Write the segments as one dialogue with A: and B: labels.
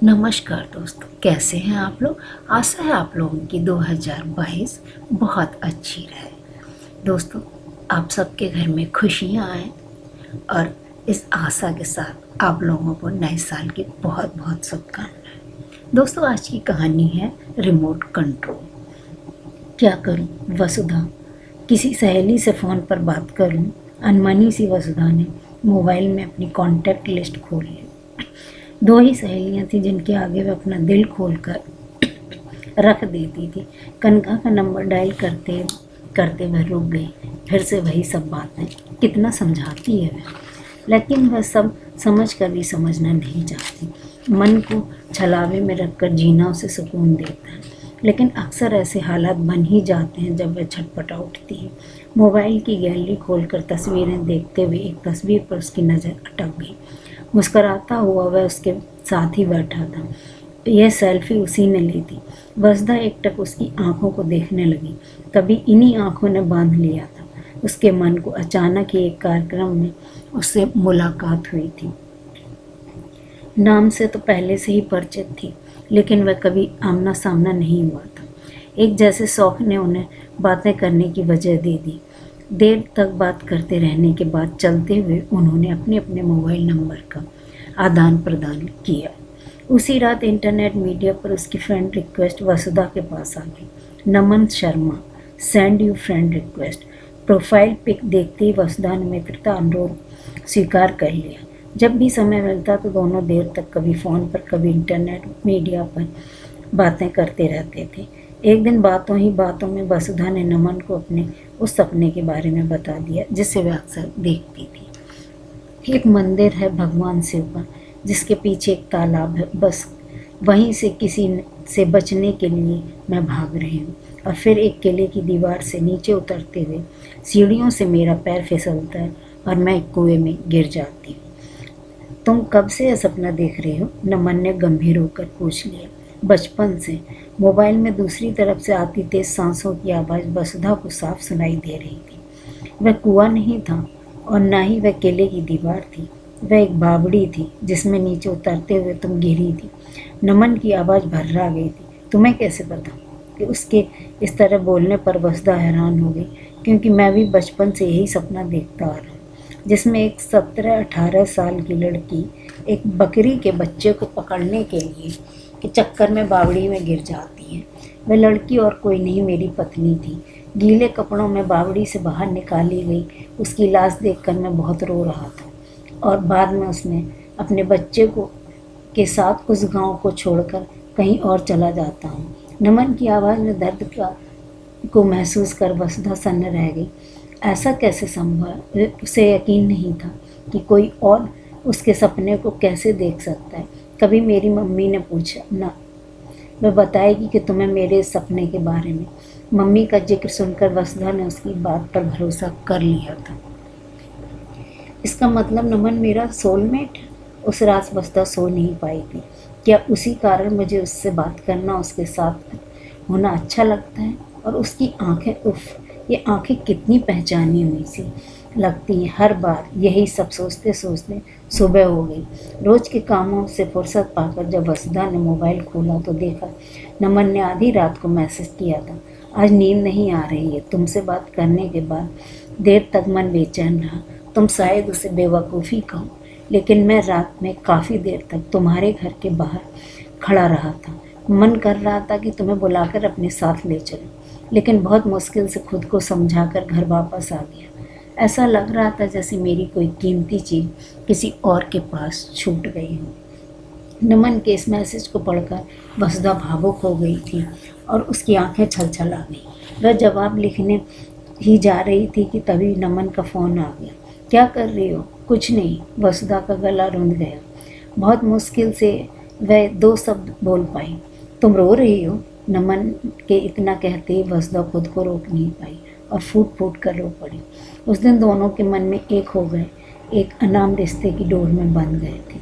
A: नमस्कार दोस्तों, कैसे हैं आप लोग। आशा है आप लोगों की 2022 बहुत अच्छी रहे। दोस्तों, आप सबके घर में खुशियां आए और इस आशा के साथ आप लोगों को नए साल की बहुत बहुत शुभकामनाएं। दोस्तों, आज की कहानी है रिमोट कंट्रोल। क्या करूं वसुधा, किसी सहेली से फ़ोन पर बात करूं। अनमनी सी वसुधा ने मोबाइल में अपनी कॉन्टैक्ट लिस्ट खोल ली। दो ही सहेलियां थीं जिनके आगे वह अपना दिल खोल कर रख देती थी। कनका का नंबर डायल करते करते वह रुक गई। फिर से वही सब बातें, कितना समझाती है वह, लेकिन वह सब समझ कर भी समझना नहीं चाहती। मन को छलावे में रखकर जीना उसे सुकून देता है, लेकिन अक्सर ऐसे हालात बन ही जाते हैं जब वह छटपटा उठती है। मोबाइल की गैलरी खोलकर तस्वीरें देखते हुए एक तस्वीर पर उसकी नज़र अटक गई। मुस्कुराता हुआ वह उसके साथ ही बैठा था। यह सेल्फी उसी ने ली थी। वसुधा एकटक उसकी आंखों को देखने लगी। कभी इन्हीं आंखों ने बांध लिया था उसके मन को। अचानक ही एक कार्यक्रम में उससे मुलाकात हुई थी। नाम से तो पहले से ही परिचित थी, लेकिन वह कभी आमना सामना नहीं हुआ था। एक जैसे शौक ने उन्हें बातें करने की वजह दे दी। देर तक बात करते रहने के बाद चलते हुए उन्होंने अपने अपने मोबाइल नंबर का आदान प्रदान किया। उसी रात इंटरनेट मीडिया पर उसकी फ्रेंड रिक्वेस्ट वसुधा के पास आ गई। Naman Sharma, send you friend request. Profile pic देखते ही वसुधा ने मित्रता अनुरोध स्वीकार कर लिया। जब भी समय मिलता तो दोनों देर तक कभी फ़ोन पर कभी इंटरनेट मीडिया पर बातें करते रहते थे। एक दिन बातों ही बातों में वसुधा ने नमन को अपने उस सपने के बारे में बता दिया जिसे वह अक्सर देखती थी। एक मंदिर है भगवान शिव का, जिसके पीछे एक तालाब है। बस वहीं से किसी से बचने के लिए मैं भाग रही हूँ। और फिर एक किले की दीवार से नीचे उतरते हुए सीढ़ियों से मेरा पैर फिसलता है और मैं एक कुएं में गिर जाती हूँ। तुम कब से यह सपना देख रही हो? नमन ने गंभीर होकर पूछ लिया। बचपन से। मोबाइल में दूसरी तरफ से आती तेज सांसों की आवाज़ वसुधा को साफ सुनाई दे रही थी। वह कुआं नहीं था और न ही वह किले की दीवार थी। वह एक बावड़ी थी जिसमें नीचे उतरते हुए तुम गिरी थी। नमन की आवाज़ भर्रा गई थी। तुम्हें कैसे पता? कि उसके इस तरह बोलने पर वसुधा हैरान हो गई, क्योंकि मैं भी बचपन से यही सपना देखता आ रहा हूँ, जिसमें एक 17-18 साल की लड़की एक बकरी के बच्चे को पकड़ने के लिए के चक्कर में बावड़ी में गिर जाती है। वह लड़की और कोई नहीं, मेरी पत्नी थी। गीले कपड़ों में बावड़ी से बाहर निकाली गई उसकी लाश देखकर मैं बहुत रो रहा था, और बाद में उसने अपने बच्चे को के साथ उस गांव को छोड़कर कहीं और चला जाता हूँ। नमन की आवाज़ में दर्द को महसूस कर वसुधा सन्न रह गई। ऐसा कैसे संभव? उसे यकीन नहीं था कि कोई और उसके सपने को कैसे देख सकता है। कभी मेरी मम्मी ने पूछा ना, वह बताएगी कि तुम्हें मेरे सपने के बारे में। मम्मी का जिक्र सुनकर वसुधा ने उसकी बात पर भरोसा कर लिया था। इसका मतलब नमन मेरा सोलमेट है। उस रात वसुधा सो नहीं पाई थी। क्या उसी कारण मुझे उससे बात करना, उसके साथ होना अच्छा लगता है? और उसकी आंखें, उफ, ये आंखें कितनी पहचानी हुई सी लगती हैं। हर बार यही सब सोचते सोचते सुबह हो गई। रोज के कामों से फुर्सत पाकर जब वसुधा ने मोबाइल खोला तो देखा नमन ने आधी रात को मैसेज किया था। आज नींद नहीं आ रही है। तुमसे बात करने के बाद देर तक मन बेचैन रहा। तुम शायद उसे बेवकूफ़ी कहो, लेकिन मैं रात में काफ़ी देर तक तुम्हारे घर के बाहर खड़ा रहा था। मन कर रहा था कि तुम्हें बुलाकर अपने साथ ले चलूं, लेकिन बहुत मुश्किल से खुद को समझाकर घर वापस आ गया। ऐसा लग रहा था जैसे मेरी कोई कीमती चीज़ किसी और के पास छूट गई हो। नमन के इस मैसेज को पढ़कर वसुधा भावुक हो गई थी और उसकी आंखें छलछला गईं। वह जवाब लिखने ही जा रही थी कि तभी नमन का फ़ोन आ गया। क्या कर रही हो? कुछ नहीं। वसुधा का गला रुंध गया। बहुत मुश्किल से वह दो शब्द बोल पाई। तुम रो रही हो? नमन के इतना कहते ही वसुधा खुद को रोक नहीं पाई और फूट फूट कर रो पड़ी। उस दिन दोनों के मन में एक हो गए, एक अनाम रिश्ते की डोर में बंध गए थे।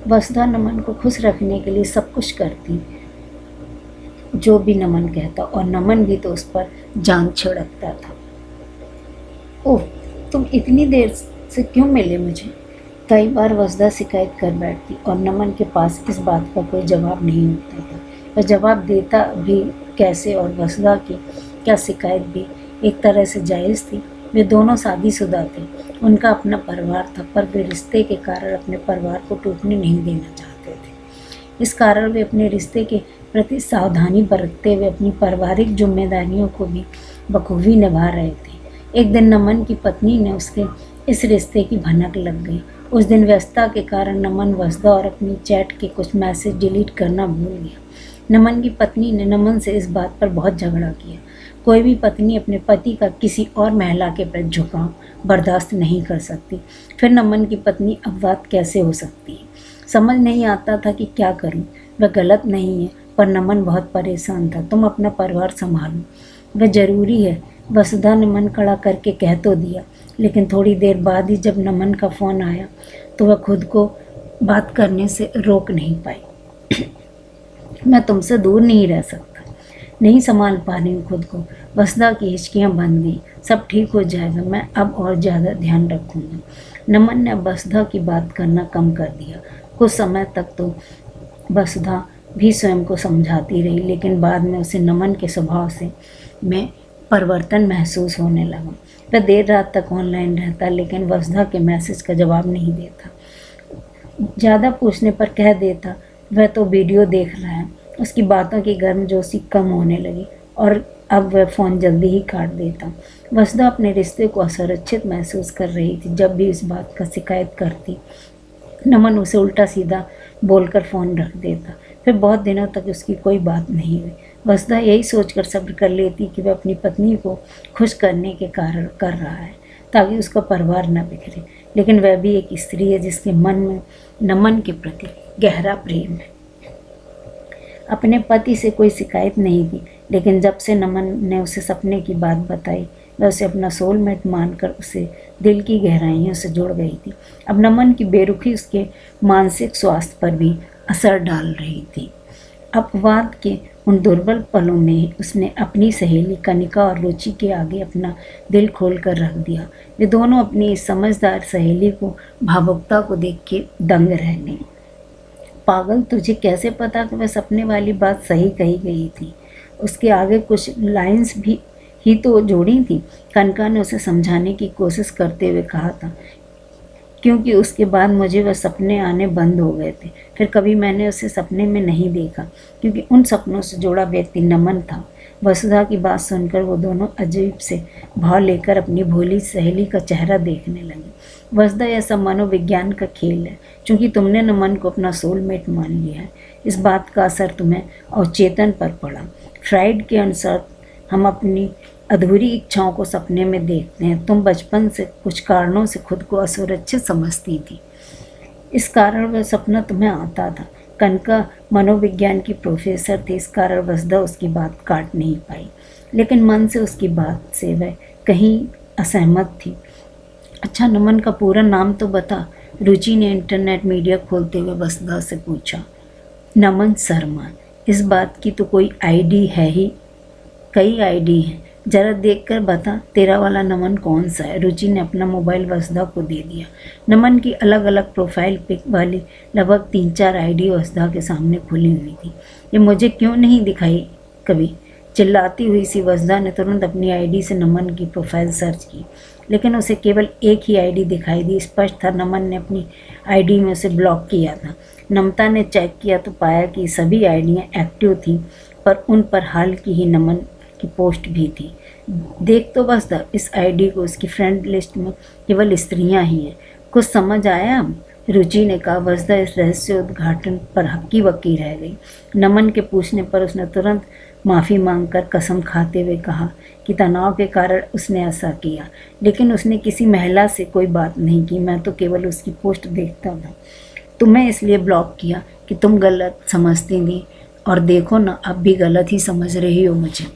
A: वसुधा नमन को खुश रखने के लिए सब कुछ करती, जो भी नमन कहता, और नमन भी तो उस पर जान छिड़कता था। ओह, तुम इतनी देर से क्यों मिले मुझे? कई बार वसुधा शिकायत कर बैठती और नमन के पास इस बात का कोई जवाब नहीं होता था। वह जवाब देता भी कैसे, और वसुधा की क्या शिकायत भी एक तरह से जायज़ थी। वे दोनों शादीशुदा थे, उनका अपना परिवार था, पर वे रिश्ते के कारण अपने परिवार को टूटने नहीं देना चाहते थे। इस कारण वे अपने रिश्ते के प्रति सावधानी बरतते हुए अपनी पारिवारिक जिम्मेदारियों को भी बखूबी निभा रहे थे। एक दिन नमन की पत्नी ने उसके इस रिश्ते की भनक लग गई। उस दिन व्यस्तता के कारण नमन वसुधा और अपनी चैट के कुछ मैसेज डिलीट करना भूल गया। नमन की पत्नी ने नमन से इस बात पर बहुत झगड़ा किया। कोई भी पत्नी अपने पति का किसी और महिला के प्रति झुकाव बर्दाश्त नहीं कर सकती, फिर नमन की पत्नी अपवाद कैसे हो सकती है। समझ नहीं आता था कि क्या करूं। वह गलत नहीं है, पर नमन बहुत परेशान था। तुम अपना परिवार संभालो, वह ज़रूरी है, वसुधा ने मन खड़ा करके कह तो दिया, लेकिन थोड़ी देर बाद ही जब नमन का फ़ोन आया तो वह खुद को बात करने से रोक नहीं पाई। मैं तुमसे दूर नहीं रह सकता, नहीं संभाल पा रही हूँ खुद को। वसुधा की हिचकियाँ बंद गई। सब ठीक हो जाएगा, मैं अब और ज़्यादा ध्यान रखूँगा। नमन ने अब वसुधा की बात करना कम कर दिया। कुछ समय तक तो वसुधा भी स्वयं को समझाती रही, लेकिन बाद में उसे नमन के स्वभाव से में परिवर्तन महसूस होने लगा। वह देर रात तक ऑनलाइन रहता, लेकिन वसुधा के मैसेज का जवाब नहीं देता। ज़्यादा पूछने पर कह देता वह तो वीडियो देख रहा है। उसकी बातों की गर्मजोशी कम होने लगी और अब वह फ़ोन जल्दी ही काट देता। वसुधा अपने रिश्ते को असुरक्षित महसूस कर रही थी। जब भी इस बात का शिकायत करती, नमन उसे उल्टा सीधा बोलकर फ़ोन रख देता। फिर बहुत दिनों तक उसकी कोई बात नहीं हुई। वसुधा यही सोचकर सब्र कर लेती कि वह अपनी पत्नी को खुश करने के कारण कर रहा है, ताकि उसका परिवार न बिखरे। लेकिन वह भी एक स्त्री है जिसके मन में नमन के प्रति गहरा प्रेम है। अपने पति से कोई शिकायत नहीं थी, लेकिन जब से नमन ने उसे सपने की बात बताई, वह उसे अपना सोलमेट मानकर उसे दिल की गहराइयों से जुड़ गई थी। अब नमन की बेरुखी उसके मानसिक स्वास्थ्य पर भी असर डाल रही थी। अपवाद के उन दुर्बल पलों में उसने अपनी सहेली कनिका और रुचि के आगे अपना दिल खोल कर रख दिया। वे दोनों अपनी इस समझदार सहेली को भावुकता को देख के दंग रह गई। पागल, तुझे कैसे पता कि वह सपने वाली बात सही कही गई थी? उसके आगे कुछ लाइंस भी ही तो जोड़ी थी, कनका ने उसे समझाने की कोशिश करते हुए कहा था, क्योंकि उसके बाद मुझे वह सपने आने बंद हो गए थे। फिर कभी मैंने उसे सपने में नहीं देखा, क्योंकि उन सपनों से जुड़ा व्यक्ति नमन था। वसुधा की बात सुनकर वो दोनों अजीब से भाव लेकर अपनी भोली सहेली का चेहरा देखने लगे। वसुधा, यह सब मनोविज्ञान का खेल है। चूँकि तुमने नमन को अपना सोलमेट मान लिया है, इस बात का असर तुम्हें अवचेतन पर पड़ा। फ्राइड के अनुसार हम अपनी अधूरी इच्छाओं को सपने में देखते हैं। तुम बचपन से कुछ कारणों से खुद को असुरक्षित समझती थी, इस कारण वह सपना तुम्हें आता था। कनका मनोविज्ञान की प्रोफेसर थी, इस कारण वसुधा उसकी बात काट नहीं पाई, लेकिन मन से उसकी बात से वह कहीं असहमत थी। अच्छा, नमन का पूरा नाम तो बता, रुचि ने इंटरनेट मीडिया खोलते हुए वसुधा से पूछा। नमन शर्मा। इस बात की तो कोई आईडी है ही, कई आईडी हैं, जरा देख कर बता तेरा वाला नमन कौन सा है। रुचि ने अपना मोबाइल वसुधा को दे दिया। नमन की अलग अलग प्रोफाइल पिक वाली लगभग 3-4 आईडी वसुधा के सामने खुली हुई थी। ये मुझे क्यों नहीं दिखाई कभी? चिल्लाती हुई सी वसुधा ने तुरंत अपनी आईडी से नमन की प्रोफाइल सर्च की, लेकिन उसे केवल एक ही आईडी दिखाई दी। स्पष्ट था नमन ने अपनी आईडी में उसे ब्लॉक किया था। नमता ने चेक किया तो पाया कि सभी आईडियाँ एक्टिव थीं, पर उन पर हाल की ही नमन की पोस्ट भी थी। देख तो बस इस आईडी को, उसकी फ्रेंड लिस्ट में केवल स्त्रियां ही हैं। कुछ समझ आया? रुचि ने कहा। वसुधा इस रहस्य उद्घाटन पर हक्की बक्की रह गई। नमन के पूछने पर उसने तुरंत माफ़ी मांगकर कसम खाते हुए कहा कि तनाव के कारण उसने ऐसा किया, लेकिन उसने किसी महिला से कोई बात नहीं की। मैं तो केवल उसकी पोस्ट देखता था। तुम्हें इसलिए ब्लॉक किया कि तुम गलत समझती थी, और देखो ना, अब भी गलत ही समझ रही हो मुझे।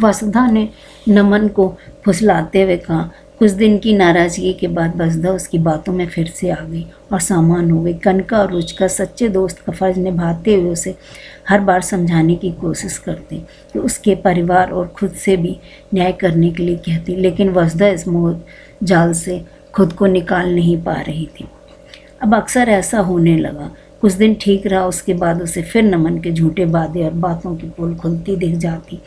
A: वसुधा ने नमन को फुसलाते हुए कहा। कुछ दिन की नाराज़गी के बाद वसुधा उसकी बातों में फिर से आ गई और सामान हो गई। कनका और रुचिका सच्चे दोस्त का फर्ज निभाते हुए उसे हर बार समझाने की कोशिश करते कि उसके परिवार और खुद से भी न्याय करने के लिए कहती, लेकिन वसुधा इस मोह जाल से खुद को निकाल नहीं पा रही थी। अब अक्सर ऐसा होने लगा। कुछ दिन ठीक रहा, उसके बाद उसे फिर नमन के झूठे वादे और बातों की पोल खुलती दिख जाती।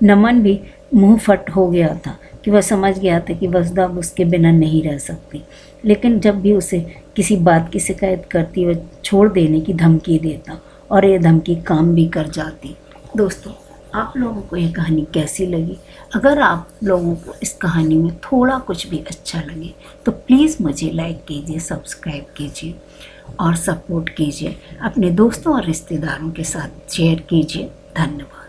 A: नमन भी मुंह फट हो गया था कि वह समझ गया था कि वसुधा अब उसके बिना नहीं रह सकती, लेकिन जब भी उसे किसी बात की शिकायत करती वह छोड़ देने की धमकी देता और ये धमकी काम भी कर जाती। दोस्तों, आप लोगों को ये कहानी कैसी लगी? अगर आप लोगों को इस कहानी में थोड़ा कुछ भी अच्छा लगे तो प्लीज़ मुझे लाइक कीजिए, सब्सक्राइब कीजिए और सपोर्ट कीजिए। अपने दोस्तों और रिश्तेदारों के साथ शेयर कीजिए। धन्यवाद।